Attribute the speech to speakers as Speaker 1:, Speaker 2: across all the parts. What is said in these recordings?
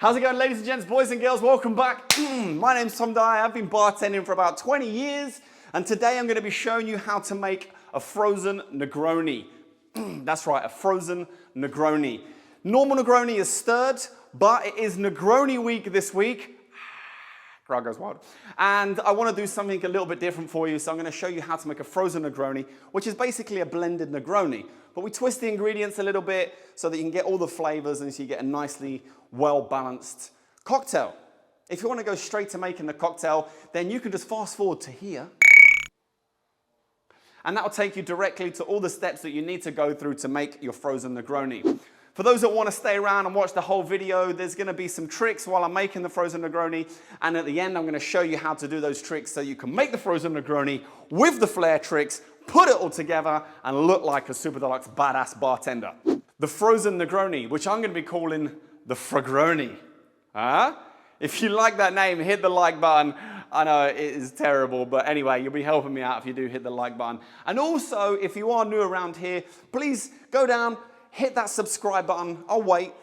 Speaker 1: How's it going, ladies and gents, boys and girls? Welcome back. My name's Tom Dyer. I've been bartending for about 20 years, and today I'm going to be showing you how to make a frozen Negroni. That's right, a frozen Negroni. Normal Negroni is stirred, but it is Negroni week this week. Crowd goes wild. And I want to do something a little bit different for you, so I'm going to show you how to make a frozen Negroni, which is basically a blended Negroni. But we twist the ingredients a little bit so that you can get all the flavors and so you get a nicely well-balanced cocktail. If you want to go straight to making the cocktail, then you can just fast forward to here. And that will take you directly to all the steps that you need to go through to make your frozen Negroni. For those that want to stay around and watch the whole video, there's going to be some tricks while I'm making the frozen Negroni. And at the end, I'm going to show you how to do those tricks so you can make the frozen Negroni with the flair tricks, put it all together, and look like a super deluxe badass bartender. The frozen Negroni, which I'm going to be calling the Fragroni. If you like that name, hit the like button. I know it is terrible, but anyway, you'll be helping me out if you do hit the like button. And also, if you are new around here, please go down, hit that subscribe button. I'll wait.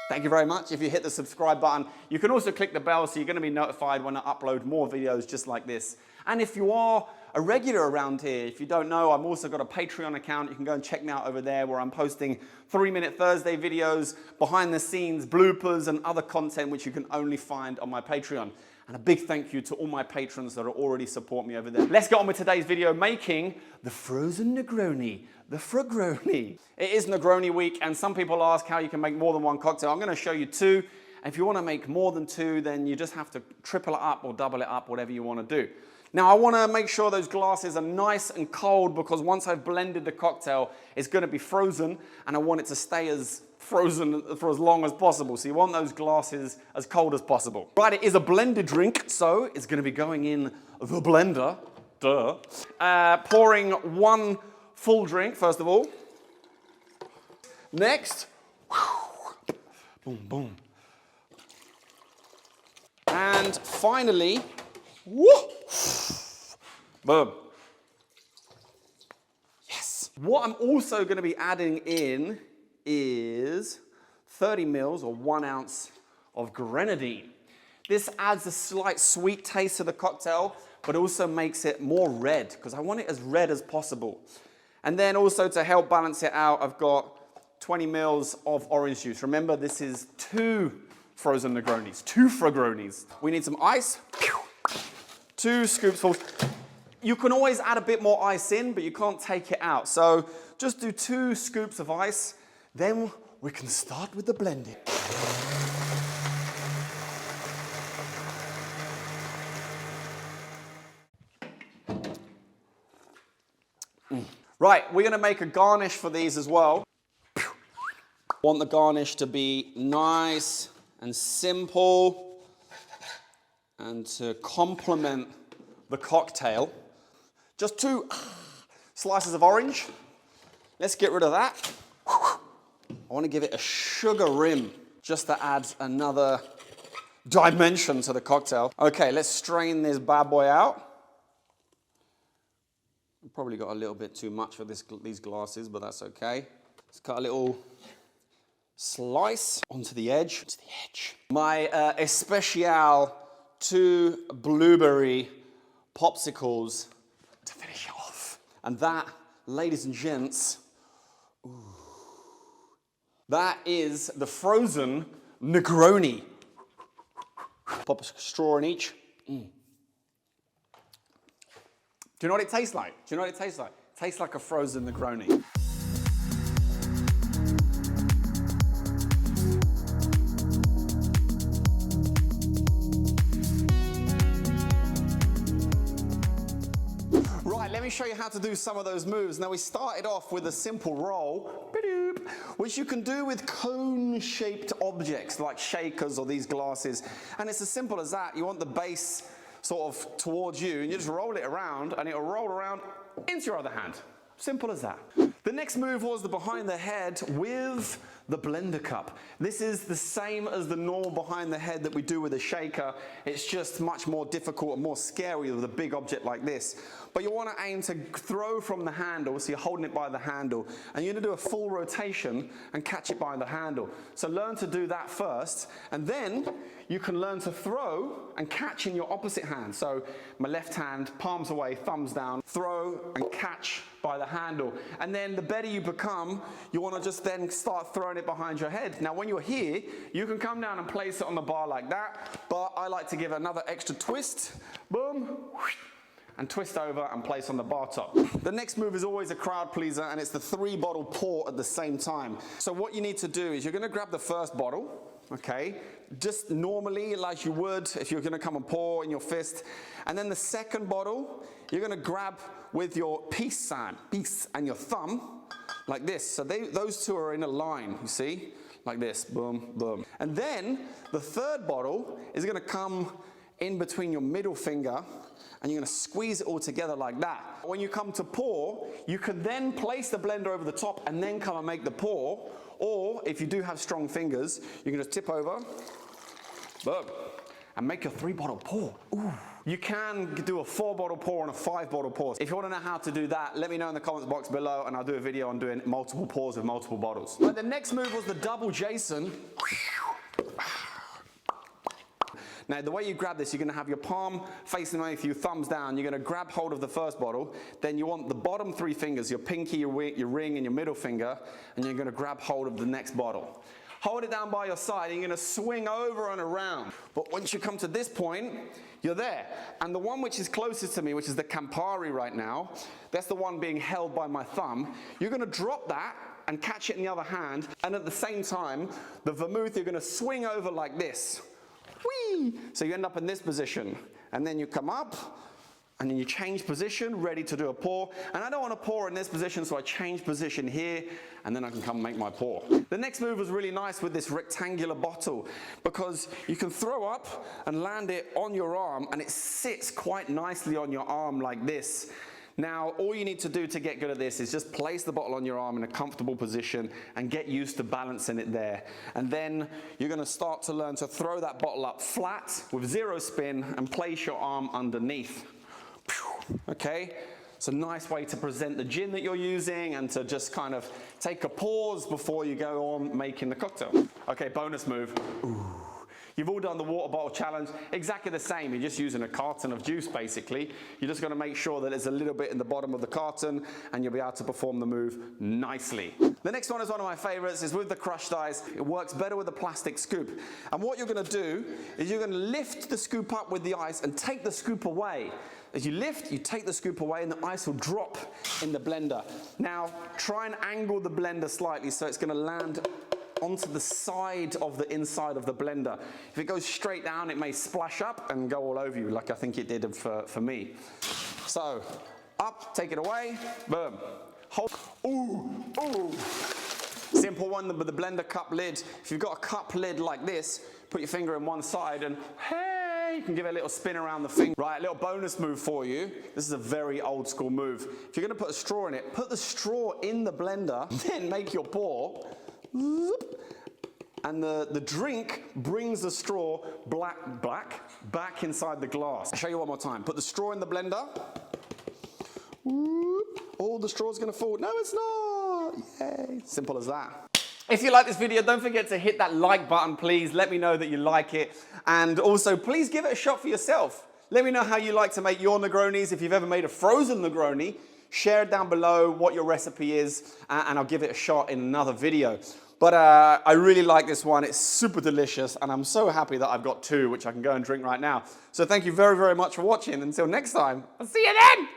Speaker 1: Thank you very much. If you hit the subscribe button, you can also click the bell so you're going to be notified when I upload more videos just like this. And if you are a regular around here, if you don't know, I've also got a Patreon account. You can go and check me out over there where I'm posting 3-Minute Thursday videos, behind the scenes, bloopers, and other content which you can only find on my Patreon. And a big thank you to all my patrons that already support me over there. Let's get on with today's video, making the frozen Negroni, the Fragroni. It is Negroni week, and some people ask how you can make more than one cocktail. I'm going to show you two. And if you want to make more than two, then you just have to triple it up or double it up, whatever you want to do. Now, I want to make sure those glasses are nice and cold because once I've blended the cocktail, it's going to be frozen, and I want it to stay as frozen for as long as possible. So you want those glasses as cold as possible. Right, it is a blended drink, so it's going to be going in the blender. Duh. Pouring one full drink, first of all. Next, boom, boom. And finally, whoo, boom. Yes. What I'm also going to be adding in is 30 mils or 1 ounce of grenadine. This adds a slight sweet taste to the cocktail, but also makes it more red because I want it as red as possible. And then also to help balance it out, I've got 20 mils of orange juice. Remember, this is 2 frozen Negronis, 2 Fragronis. We need some ice, 2 scoopsfuls. You can always add a bit more ice in, but you can't take it out. So just do 2 scoops of ice. Then we can start with the blending. Right, we're going to make a garnish for these as well. Want the garnish to be nice and simple and to complement the cocktail. Just 2 slices of orange. Let's get rid of that. I want to give it a sugar rim just to add another dimension to the cocktail. Okay, let's strain this bad boy out. Probably got a little bit too much for these glasses, but that's okay. Let's cut a little slice onto the edge. My especial 2 blueberry popsicles to finish it off. And that, ladies and gents, that is the frozen Negroni. Pop a straw in each. Do you know what it tastes like? Do you know what it tastes like? It tastes like a frozen Negroni. Right, let me show you how to do some of those moves. Now, we started off with a simple roll, which you can do with cone-shaped objects like shakers or these glasses. And it's as simple as that. You want the base sort of towards you, and you just roll it around, and it'll roll around into your other hand. Simple as that. The next move was the behind the head with the blender cup. This is the same as the normal behind the head that we do with a shaker. It's just much more difficult and more scary with a big object like this. But you want to aim to throw from the handle, so you're holding it by the handle, and you're going to do a full rotation and catch it by the handle. So learn to do that first, and then you can learn to throw and catch in your opposite hand. So my left hand, palms away, thumbs down, throw and catch by the handle. And then the better you become, you want to just then start throwing it behind your head. Now when you're here, you can come down and place it on the bar like that, but I like to give another extra twist, boom, and twist over and place on the bar top. The next move is always a crowd pleaser, and it's the 3-bottle pour at the same time. So what you need to do is you're going to grab the first bottle, okay, just normally like you would if you're going to come and pour in your fist, and then the second bottle you're going to grab with your peace and your thumb like this. So those two are in a line, you see, like this, boom, boom. And then the third bottle is going to come in between your middle finger, and you're going to squeeze it all together like that. When you come to pour, you can then place the blender over the top and then come and make the pour, or if you do have strong fingers, you can just tip over, boom, and make your 3-bottle pour. Ooh. You can do a 4-bottle pour and a 5-bottle pour. If you want to know how to do that, let me know in the comments box below, and I'll do a video on doing multiple pours with multiple bottles. But the next move was the double Jason. Now, the way you grab this, you're going to have your palm facing away with your thumbs down. You're going to grab hold of the first bottle. Then you want the bottom 3 fingers, your pinky, your ring, and your middle finger, and you're going to grab hold of the next bottle. Hold it down by your side, and you're going to swing over and around. But once you come to this point, you're there. And the one which is closest to me, which is the Campari right now, that's the one being held by my thumb. You're going to drop that and catch it in the other hand, and at the same time, the vermouth, you're going to swing over like this. Whee! So you end up in this position, and then you come up, and then you change position, ready to do a pour. And I don't want to pour in this position, so I change position here, and then I can come and make my pour. The next move was really nice with this rectangular bottle, because you can throw up and land it on your arm, and it sits quite nicely on your arm like this. Now, all you need to do to get good at this is just place the bottle on your arm in a comfortable position and get used to balancing it there. And then you're going to start to learn to throw that bottle up flat with 0 spin and place your arm underneath. Okay? It's a nice way to present the gin that you're using and to just kind of take a pause before you go on making the cocktail. Okay, bonus move. Ooh. You've all done the water bottle challenge, exactly the same. You're just using a carton of juice, basically. You're just going to make sure that there's a little bit in the bottom of the carton, and you'll be able to perform the move nicely. The next one is one of my favorites. It's with the crushed ice. It works better with a plastic scoop. And what you're going to do is you're going to lift the scoop up with the ice and take the scoop away. As you lift, you take the scoop away, and the ice will drop in the blender. Now, try and angle the blender slightly so it's going to land onto the side of the inside of the blender. If it goes straight down, it may splash up and go all over you, like I think it did for me. So, up, take it away, boom. Hold, ooh, ooh. Simple one with the blender cup lid. If you've got a cup lid like this, put your finger in one side and hey, you can give it a little spin around the finger. Right, a little bonus move for you. This is a very old school move. If you're gonna put a straw in it, put the straw in the blender, then make your pour. And the drink brings the straw back inside the glass. I'll show you one more time. Put the straw in the blender. All the straw's gonna fall. No, it's not. Yay. Simple as that. If you like this video, don't forget to hit that like button, please. Let me know that you like it. And also, please give it a shot for yourself. Let me know how you like to make your Negronis. If you've ever made a frozen Negroni, share down below what your recipe is, and I'll give it a shot in another video. But I really like this one. It's super delicious, and I'm so happy that I've got 2, which I can go and drink right now. So thank you very, very much for watching. Until next time, I'll see you then.